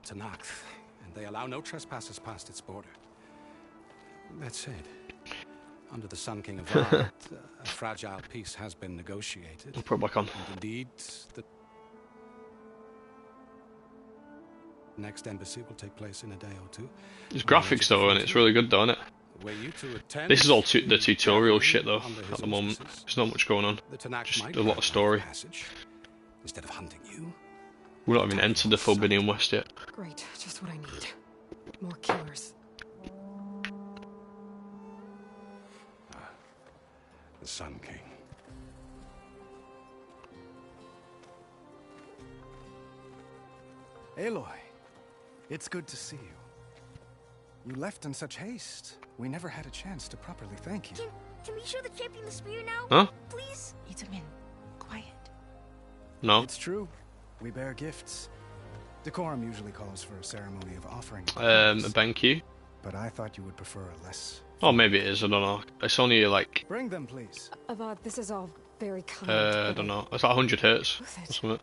Tenakth, and they allow no trespassers past its border. That said, under the Sun King of Vard, a fragile peace has been negotiated. I'll put it back on. And indeed, the next embassy will take place in a day or two. There's graphics though, and it's really good though, isn't it? This is all the tutorial shit though, at the moment. There's not much going on. Just a lot of story. Instead of hunting you. We're not even entered the Forbidden West yet. Great, just what I need. More killers. The Sun King. Aloy, it's good to see you. You left in such haste. We never had a chance to properly thank you. Can we show the champion the spear now? Huh? Please? Itamin, quiet. No. It's true. We bear gifts. Decorum usually calls for a ceremony of offering. A thank you. But I thought you would prefer a less. Oh, maybe it is. I don't know. It's only like. Bring them, please. Avad, this is all very kind. I don't know. It's like 100 hertz or something.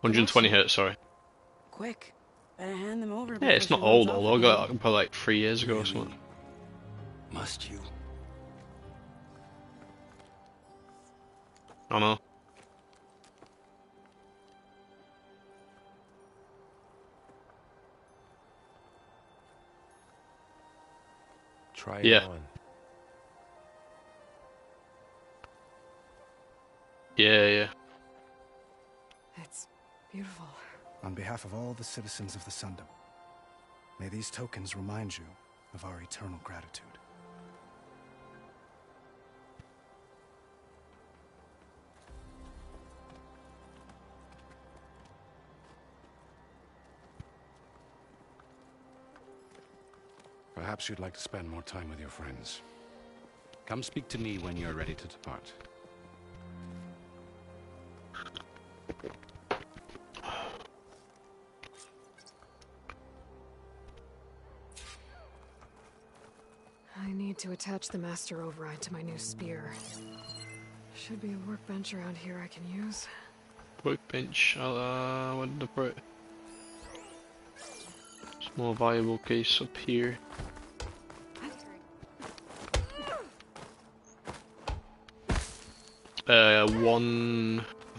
120 hertz. Sorry. Quick, better hand them over. Yeah, it's not old. Although I got it probably like 3 years ago or something. Must you? I know. Try it Yeah. on. Yeah. It's beautiful. On behalf of all the citizens of the Sundom, may these tokens remind you of our eternal gratitude. Perhaps you'd like to spend more time with your friends. Come speak to me when you're ready to depart. I need to attach the Master Override to my new spear. Should be a workbench around here I can use. Workbench. What did I put? Small valuable case up here. I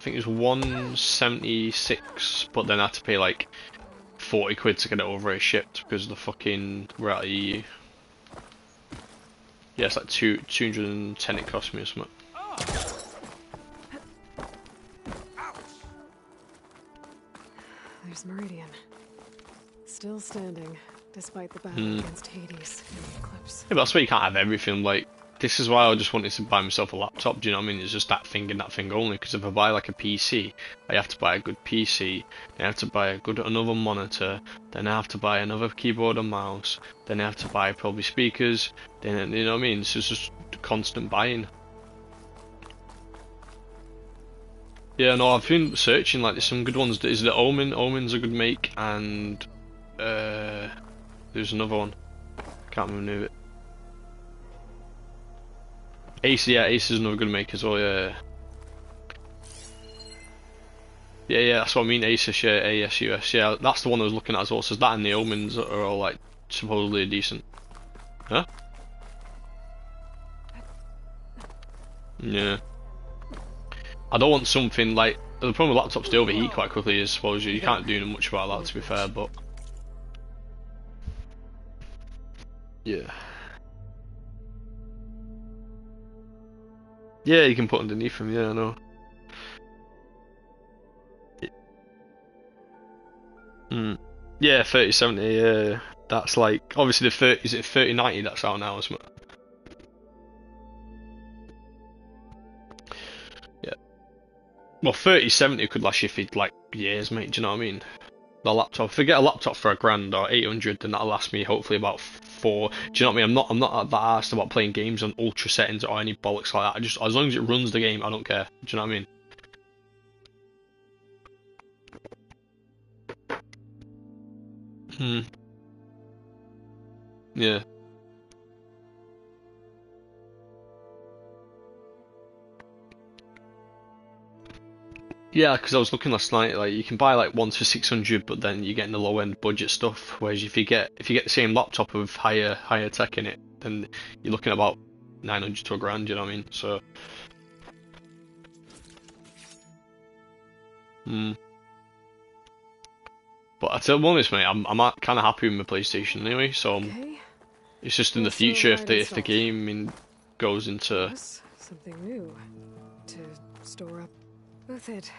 think it was 176, but then I had to pay like 40 quid to get it over a shipped because of the fucking we're out of EU. Yeah, it's like 210 it cost me or something. There's Meridian. Still standing, despite the battle against Hades and the Eclipse. Yeah, but that's why you can't have everything. Like, this is why I just wanted to buy myself a laptop, do you know what I mean? It's just that thing and that thing only, because if I buy like a PC, I have to buy a good PC, then I have to buy another monitor, then I have to buy another keyboard and mouse, then I have to buy probably speakers, then, you know what I mean? It's just constant buying. Yeah, no, I've been searching, like, there's some good ones. Is the Omen? Omen's a good make, and there's another one. Can't remember it. Ace, yeah, Ace is another good make as well, yeah. Yeah, that's what I mean, Asus, yeah, ASUS, yeah, that's the one I was looking at as well, so that and the Omens are all, like, supposedly decent. Huh? Yeah. I don't want something like, the problem with laptops, they overheat quite quickly, I suppose, you can't do much about that, to be fair, but... Yeah. Yeah, you can put underneath them, yeah, I know. Yeah, 3070, yeah. That's like, obviously the 30, is it 3090 that's out now, isn't it? Yeah. Well, 3070 could last you for like years, mate, do you know what I mean? The laptop, if I get a laptop for £1,000 or 800, then that'll last me hopefully about 4. Do you know what I mean? I'm not that arsed about playing games on ultra settings or any bollocks like that. I just, as long as it runs the game, I don't care. Do you know what I mean? Yeah. Yeah, because I was looking last night, like you can buy like ones for 600, but then you're getting the low end budget stuff. Whereas if you get the same laptop with higher tech in it, then you're looking at about 900 to a grand. You know what I mean? So, but I tell you honest, mate, I'm kind of happy with my PlayStation anyway. So Okay. it's just in the Let's see what future Ryan if the installed. gaming goes into Yes, something new to store up. With it.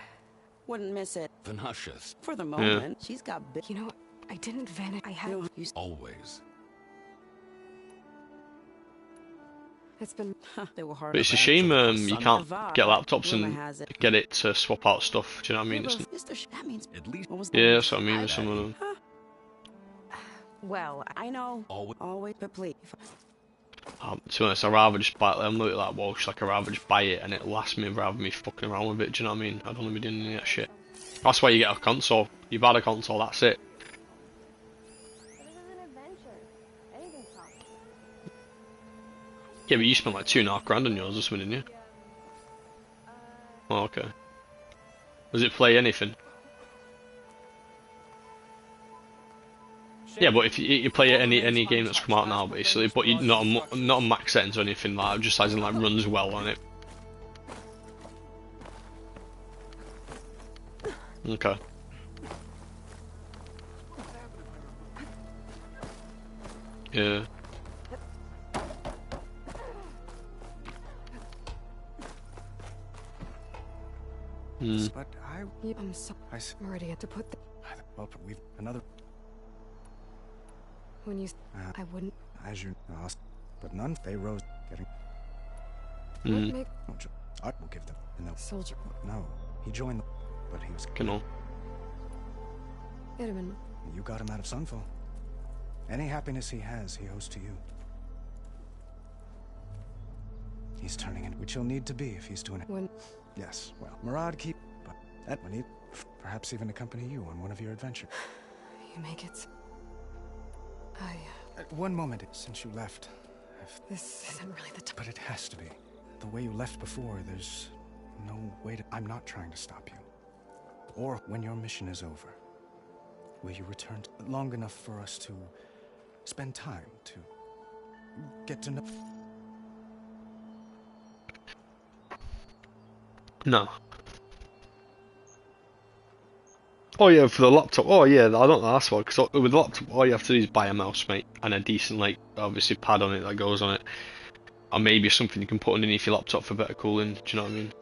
Wouldn't miss it. Vanasha's For the moment, she's got big. You know, I didn't vanish. I had. You always. It's been. they were hard. But it's a to shame find. you can't get laptops Rumor and has it. get it to swap out stuff. Do you know what I mean? It's, That means At least what was yeah, that? that's what I mean with some of them. Well, I know. always. But please. To be honest, I'd rather just buy it. I'm looking at that Walsh, like I'd rather just buy it and it lasts me rather than me fucking around with it. Do you know what I mean? I don't want to be doing any of that shit. That's why you get a console. You buy a console, that's it. Yeah, but you spent like £2.5 grand on yours or something, didn't you? Oh, okay. Does it play anything? Yeah, but if you play any game that's come out now, basically, but you not on max settings or anything like that, just as in like runs well on it. Okay. Yeah. But I'm so. I s- I'm ready to put. well, we've another. When you. I wouldn't. As you know, but none. They rose, getting. What make No, I will give them. And they'll. soldier. No, he joined, but he was. Genau. Edmund. You got him out of Sunfall. Any happiness he has, he owes to you. He's turning in, which he'll need to be if he's doing it. When. Yes, well, Murad keep, but that will need, perhaps even accompany you on one of your adventures. You make it. One moment since you left, This isn't really the time. but it has to be. The way you left before, there's no way to. I'm not trying to stop you. Or when your mission is over, will you return long enough for us to spend time to get to know? No. Oh yeah, for the laptop. Oh yeah, I don't know. That's why. Because with the laptop, all you have to do is buy a mouse, mate, and a decent, like, obviously pad on it that goes on it, or maybe something you can put underneath your laptop for better cooling. Do you know what I mean?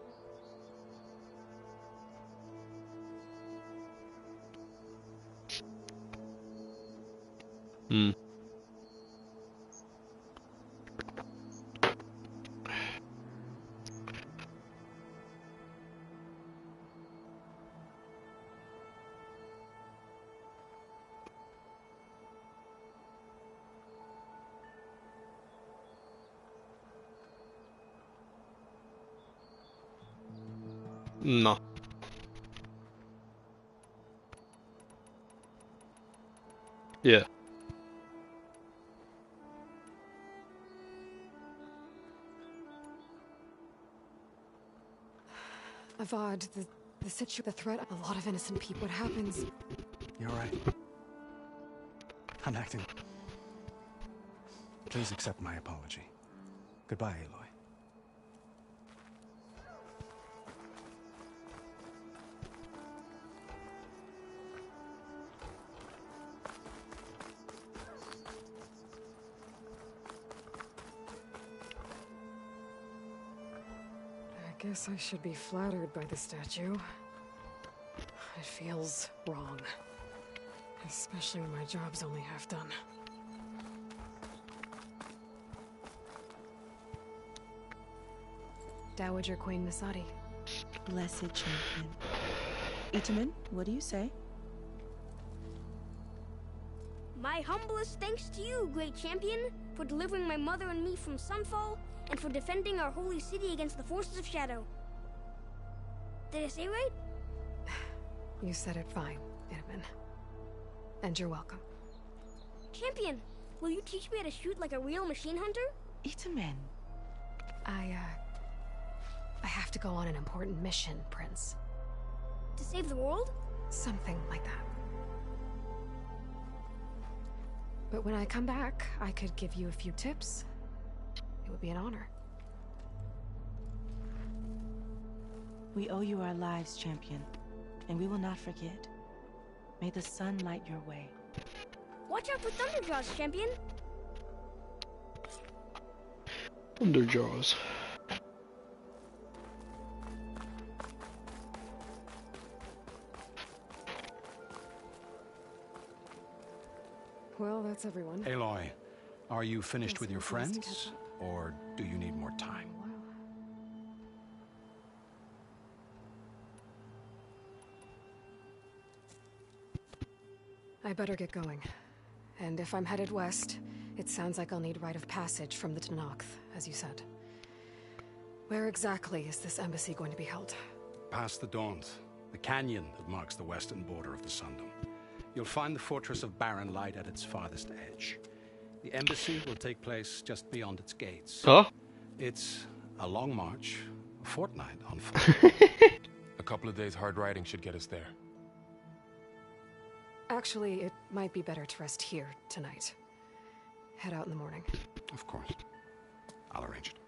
No. Yeah. Avad, the threat, a lot of innocent people. What happens? You're right. I'm acting. Please accept my apology. Goodbye, Aloy. I guess I should be flattered by the statue. It feels wrong. Especially when my job's only half done. Dowager Queen Masadi. Blessed champion. Itamen, what do you say? My humblest thanks to you, great champion, for delivering my mother and me from Sunfall, and for defending our holy city against the forces of Shadow. Did I say right? You said it fine, Edmund. And you're welcome. Champion, will you teach me how to shoot like a real machine hunter? Itamen. I have to go on an important mission, Prince. To save the world? Something like that. But when I come back, I could give you a few tips. It would be an honor. We owe you our lives, champion, and we will not forget. May the sun light your way. Watch out for Thunderjaws, champion. Thunderjaws. Well, that's everyone. Aloy, are you finished Guess with your we'll have to friends? catch up. Or do you need more time? Wow. I better get going. And if I'm headed west, it sounds like I'll need rite of passage from the Tenakth, as you said. Where exactly is this embassy going to be held? Past the Daunt, the canyon that marks the western border of the Sundom. You'll find the fortress of Barren Light at its farthest edge. The embassy will take place just beyond its gates. Huh? It's a long march, a fortnight on foot. A couple of days hard riding should get us there. Actually, it might be better to rest here tonight. Head out in the morning. Of course. I'll arrange it.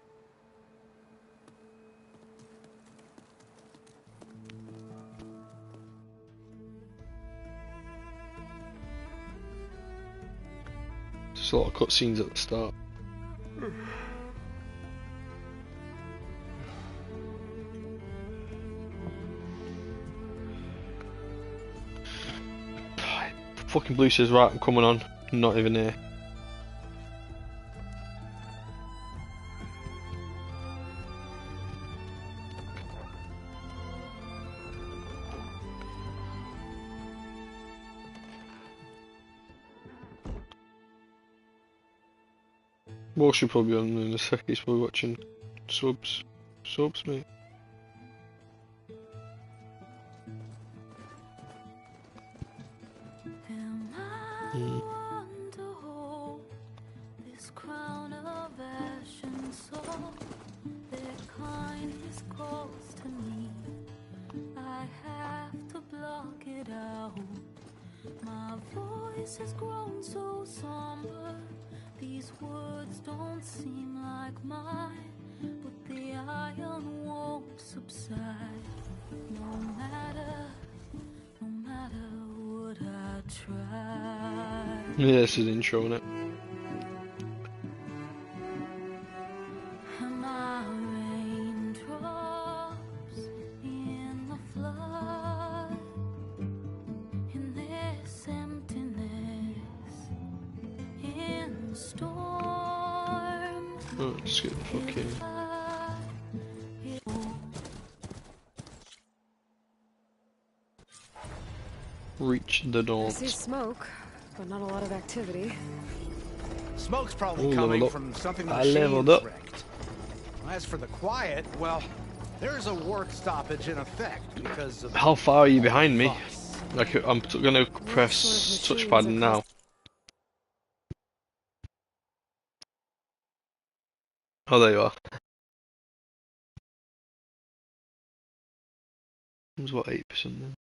Just a lot of cutscenes at the start. Fucking Blue says, right, I'm coming on. Not even here. More should probably be on in a sec. He's probably watching subs. Subs, mate. Has grown so somber. These words don't seem like mine, but the iron won't subside. No matter what I try. Yeah, this is an intro, innit? My raindrops in the flood, in this emptiness, in the storm. Oh, just get the fuck in. Reach the I Daunt. see smoke, but not a lot of activity. Smoke's probably Ooh, coming level up. from something the I machines leveled up. wrecked. As for the quiet, well, there's a work stoppage in effect because of How far are you behind me? bus. Like, I'm gonna press sort of touchpad machines are now. Oh, there you are. It was what, 8% then?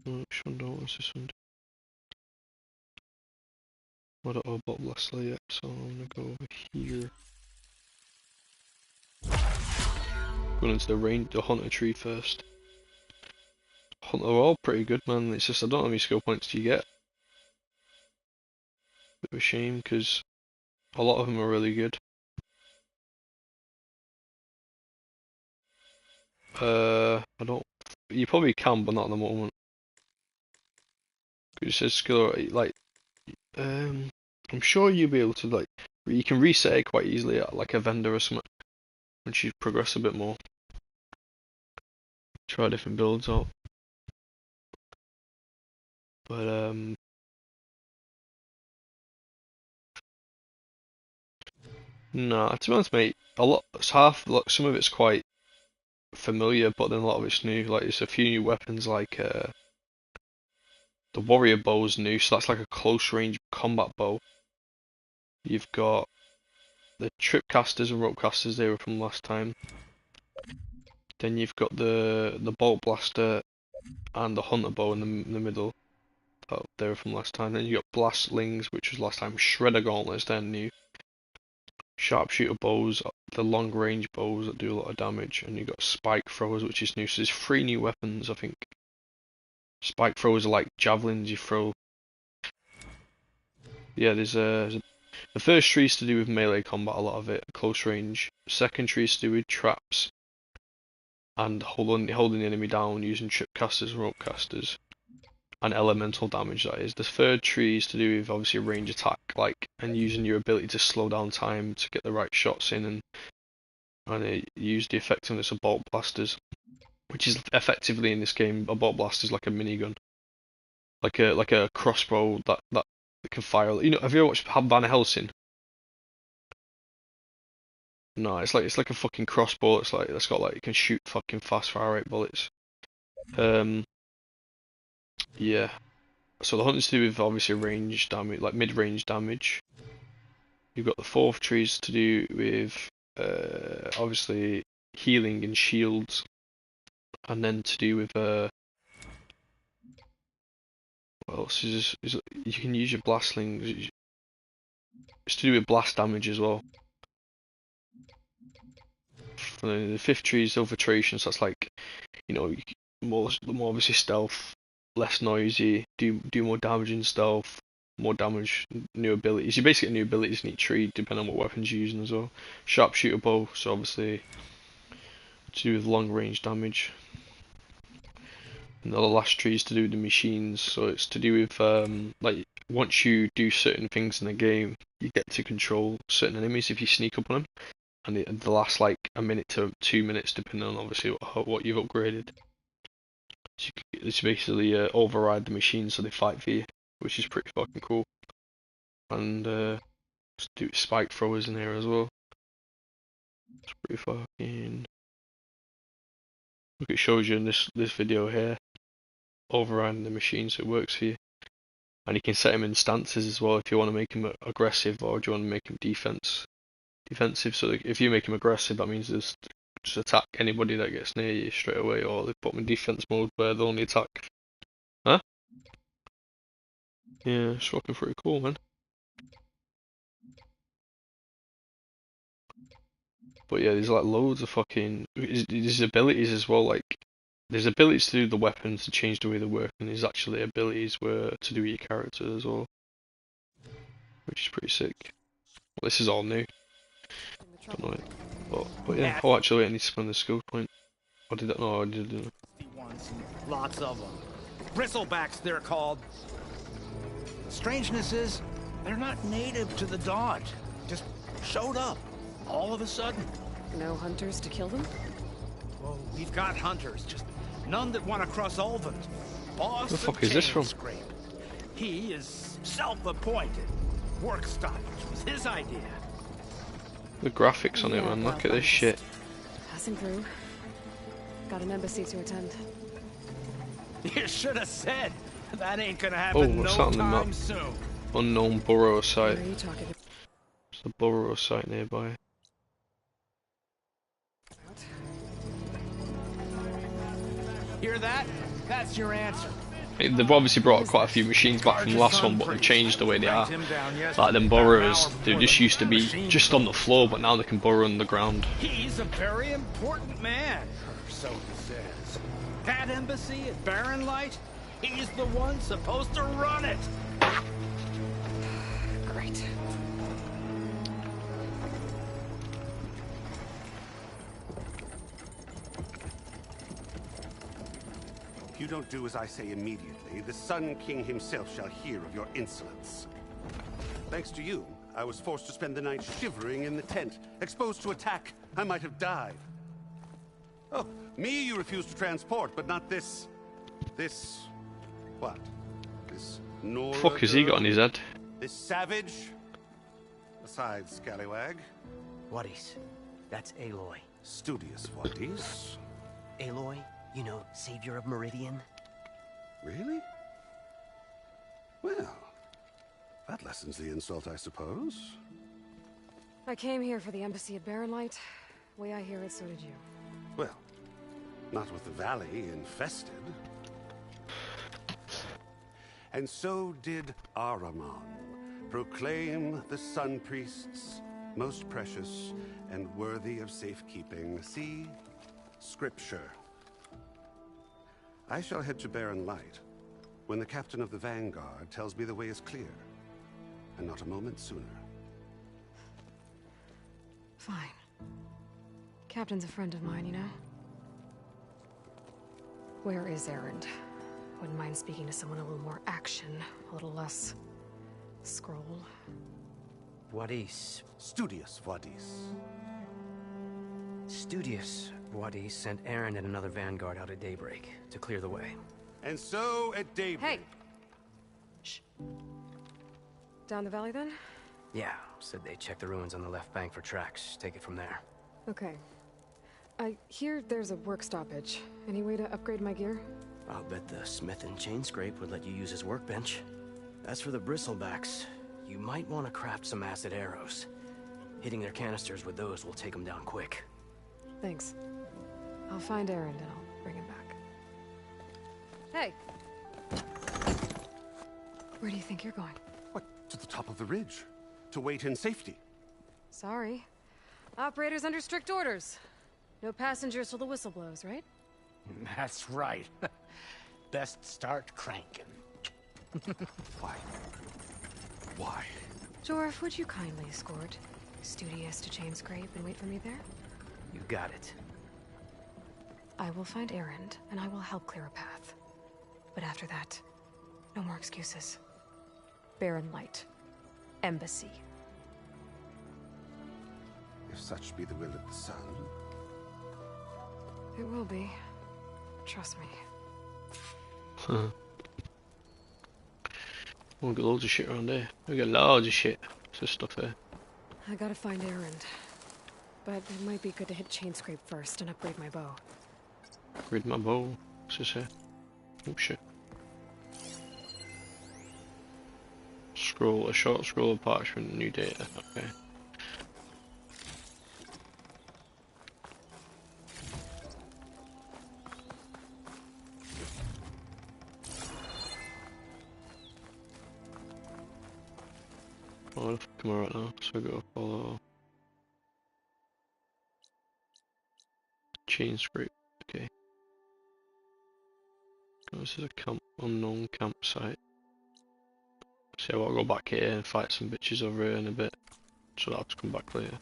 Which one do I want this one? I don't have Bob Leslie yet, so I'm gonna go over here. Going into the Hunter tree first. Hunter are all pretty good, man. It's just I don't know how many skill points do you get. Bit of a shame because a lot of them are really good. I don't. You probably can, but not at the moment. It says skill like. I'm sure you'll be able to like. You can reset it quite easily at like a vendor or something once you progress a bit more. Try different builds out. But nah, to be honest, mate, it's half. Like some of it's quite familiar, but then a lot of it's new. Like there's a few new weapons, like The warrior bow is new, so that's like a close range combat bow. You've got the tripcasters and ropecasters, they were from last time. Then you've got the bolt blaster and the hunter bow in the middle. They were from last time. Then you got blastlings, which was last time. Shredder gauntlets, they're new. Sharpshooter bows, the long range bows that do a lot of damage, and you've got spike throwers, which is new. So there's 3 new weapons, I think. Spike throwers are like javelins you throw. Yeah, there's the first tree is to do with melee combat, a lot of it, close range. Second tree is to do with traps and holding the enemy down using tripcasters and ropecasters, and elemental damage, that is. The third tree is to do with obviously range attack, like, and using your ability to slow down time to get the right shots in, and use the effectiveness of bolt blasters, which is effectively in this game a bolt blaster is like a minigun, like a crossbow that can fire. You know, have you ever watched Van Helsing? No, it's like a fucking crossbow. It's got like, it can shoot fucking fast fire rate bullets. Yeah. So the hunt's to do with obviously range damage, like mid-range damage. You've got the fourth trees to do with obviously healing and shields, and then to do with what else is you can use your blastlings. It's to do with blast damage as well. The fifth tree is infiltration, so that's like, you know, more obviously stealth, less noisy, do more damage in stealth, more damage, new abilities. You basically get new abilities in each tree depending on what weapons you're using as well. Sharpshooter bow, so obviously to do with long range damage. And the last tree is to do with the machines, so it's to do with like once you do certain things in the game, you get to control certain enemies if you sneak up on them, and they last like a minute to 2 minutes depending on obviously what you've upgraded. So it's basically override the machines so they fight for you, which is pretty fucking cool. And do spike throwers in here as well. It's pretty fucking. Look, it shows you in this video here, overriding the machine, so it works for you. And you can set him in stances as well if you want to make him aggressive, or do you want to make him defensive. So if you make him aggressive, that means just attack anybody that gets near you straight away, or they put him in defense mode where they'll only attack. Huh? Yeah, it's fucking pretty cool, man. But yeah, there's like loads of fucking. There's abilities as well, like. There's abilities to do the weapons to change the way they work, and there's actually abilities where to do your character as well, which is pretty sick. Well, this is all new. Don't know it, but yeah. Oh, actually, I need to spend the skill point. Or did that? No, I didn't. Lots of them. Bristlebacks, they're called. Strangeness is, they're not native to the Dodge. Just showed up, all of a sudden. No hunters to kill them? Well, we've got hunters, just none that want to cross Ulvund. Boss, where the fuck is this from? Scrape. He is self-appointed. Work stoppage was his idea. The graphics on it, man. Look at this shit. Passing through. Got an embassy to attend. You should have said. That ain't gonna happen what's no that on the time map? soon. Unknown burrow site. What are you talking about? There's a burrow site nearby. Hear that? That's your answer. They've obviously brought quite a few machines back from the last one, but they've changed the way they are. Like them burrowers, they just used to be just on the floor, but now they can burrow on the ground. He's a very important man, or so he says. That embassy at Barren Light, he's the one supposed to run it. Great. If you don't do as I say immediately, the Sun King himself shall hear of your insolence. Thanks to you, I was forced to spend the night shivering in the tent. Exposed to attack, I might have died. Oh, me you refuse to transport, but not this... what? This Nora... Fuck has he got on his head? This savage? Besides, scallywag. Wadis. That's Aloy. Studious Wadis. Aloy, you know, savior of Meridian. Really? That lessens the insult, I suppose. I came here for the embassy at Barrenlight. Way I hear it, so did you. Well, not with the valley infested. And so did Ahriman. Proclaim the Sun Priests most precious and worthy of safekeeping. See Scripture. I shall head to Barren Light when the captain of the Vanguard tells me the way is clear, and not a moment sooner. Fine. Captain's a friend of mine, you know? Where is Erend? Wouldn't mind speaking to someone a little more action, a little less scroll. Wadis. Studious Wadis. Studious Wadis sent Erend and another vanguard out at daybreak to clear the way. And so at daybreak... Hey! Shh. Down the valley, then? Yeah, said they checked the ruins on the left bank for tracks. Take it from there. Okay. I hear there's a work stoppage. Any way to upgrade my gear? I'll bet the smith in Chainscrape would let you use his workbench. As for the Bristlebacks, you might want to craft some acid arrows. Hitting their canisters with those will take them down quick. Thanks. I'll find Erend and I'll bring him back. Hey! Where do you think you're going? What, to the top of the ridge? To wait in safety? Sorry. Operator's under strict orders. No passengers till the whistle blows, right? That's right. Best start cranking. Why? Why? Jorf, would you kindly escort Studious to Chainscrape and wait for me there? You got it. I will find Erend, and I will help clear a path. But after that, no more excuses. Barren Light. Embassy. If such be the will of the sun. It will be. Trust me. Huh. We got loads of shit around here. We got loads of shit. There's stuff here. I gotta find Erend. But it might be good to hit Chainscrape first and upgrade my bow. Upgrade my bow. What's this here? Oh shit. Scroll, a short scroll of parchment, new data. Okay. Oh, I've come right now, so I gotta follow Chainscrape. Okay. Oh, this is a camp, unknown campsite. So I'll go back here and fight some bitches over here in a bit. So I'll have to come back later.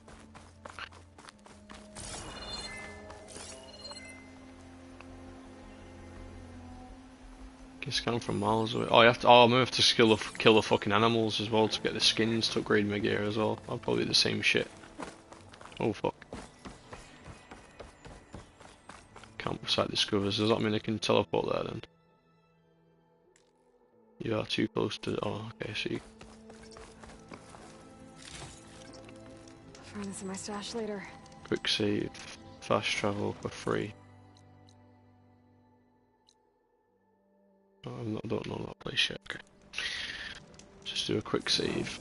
Can scan from miles away. Oh, you have to. Oh, I'm gonna have to kill the fucking animals as well to get the skins to upgrade my gear as well. I'll probably do the same shit. Oh fuck. Campsite discovers. Does that mean I can teleport there then? You are too close to. Oh, okay. So you. I'll find this in my stash later. Quick save, fast travel for free. Oh, I don't know that place yet. Okay. Just do a quick save.